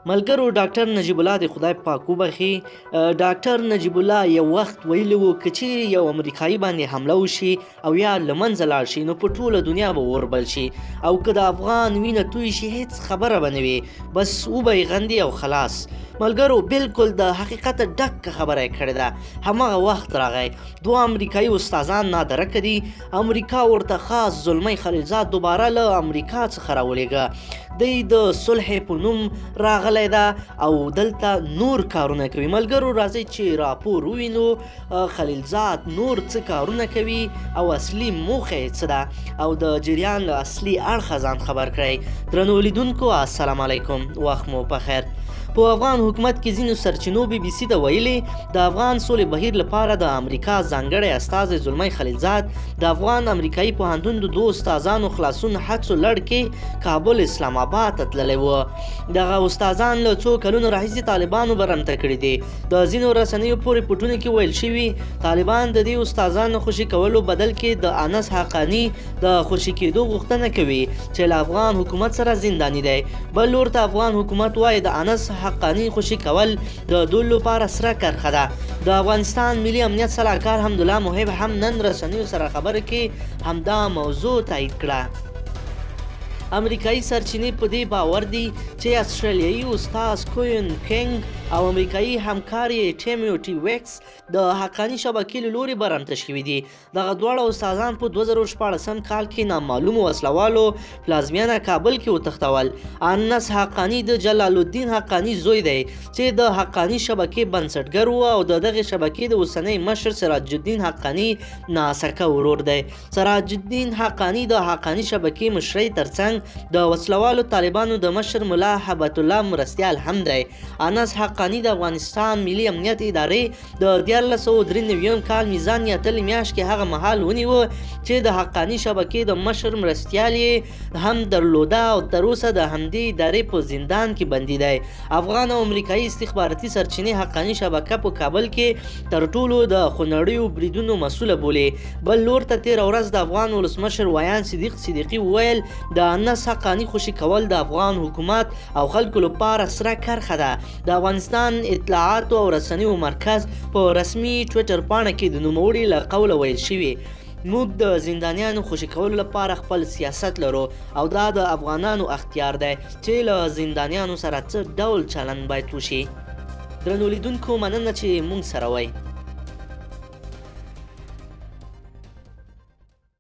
ملګرو ډاکټر نجیب الله د خدای پاک وبخي. ډاکټر نجیب الله یو وخت ویلي وو که چیرې یو امریکایي باندې حمله وشي او یا له منځه لاړ شي نو په ټوله دنیا به اور شي او که د افغان وینه توی شي هیڅ خبره به نه وي، بس وبه یې غندي او خلاص. ملګرو بالکل د حقیقت ډکه خبره یې کړې ده. هماغه وخت راغی دوه امریکایي استادان نادرکه دي، امریکا ورته خاص زلمی خلیلزاد دوباره له امریکا څخه راولېږه. دی د صلح په نوم راغلی ده او دلته نور کارونه کوي. ملګرو راځئ چې راپور ووینو خلیلزاد نور څه کارونه کوي او اصلي موخه یې څه ده او د جریان له اصلي اړخه ځان خبر کړئ. درنو لیدونکو السلام علیکم، وخت مو په خیر. په افغان حکومت کې ځینو سرچینو بي بي سي ته ویلي د افغان سولې بهیر لپاره د امریکا ځانګړی استازی زلمی خلیلزاد د افغان امریکایي پوهنتون د دوه استادانو خلاصون هڅو لړ کې کابل اسلام آباد ته تللی و. دغه استادان له څو کلونو راهیسې طالبانو برمته کړي دي. د ځینو رسنیو په ریپورټونو کې ویل شوي طالبان د دې استادانو خوشي کولو بدل کې د انس حقاني د خوشي کېدو غوښتنه کوي چې له افغان حکومت سره زنداني دی. بل لور ته افغان حکومت وایي د انس حقانی خوشي کول د دوی لپاره سره کرخه ده. د افغانستان ملي امنیت سلاکار حمدالله محب هم نن رسنیو سره خبره کې همدا موضوع تایید کړه. امریکایي سرچینې په دې باور دي چې استرالیایي استاد کوین کینګ او امریکایي همکار یې ټیموټي ویکس د حقاني شبکې له لوري برمته شوي دي. دغه دواړه استادان په 2014 کال کې نامعلومو وسلوالو پلازمینه کابل کې وتښتول. انس حقاني د جلال الدین حقاني زوی دی چې د حقاني شبکې بنسټګر و او د دغه شبکې د اوسنی مشر سراج الدین حقاني ناسکه ورور دی. سراج الدین حقاني د حقاني شبکې مشرۍ ترڅنګ د وسلوالو طالبانو د مشر ملا حبت الله مرستیال هم دی. انس حقانی د افغانستان ملي امنیت ادارې د 1993 کال میزان یا تل میاشت کې هغه مهال ونیو چې د حقانی شبکې د مشر مرستیال هم درلوده او تر اوسه د همدې ادارې په زندان کې بندي دی. افغان او امریکایي استخباراتي سرچینې حقانی شبکه په کابل کې تر ټولو د خونړیو بریدونو مسوله بولي. بل لور ته تېره ورځ د افغان ولسمشر ویان صدیق صدیقي وویل د انس حقانی خوشي کول د افغان حکومت او خلکو لپاره سره کرخه ده. د افغانستان اطلاعاتو او رسنیو مرکز په رسمي ټویټر پاڼه کې د نوموړي له قوله ویل شوي موږ د زندانیانو خوشي کولو لپاره خپل سیاست لرو او دا د افغانانو اختیار دی چې له زندانیانو سره څه ډول چلند باید وشي. درنو لیدونکو مننه چې موږ سره وئ.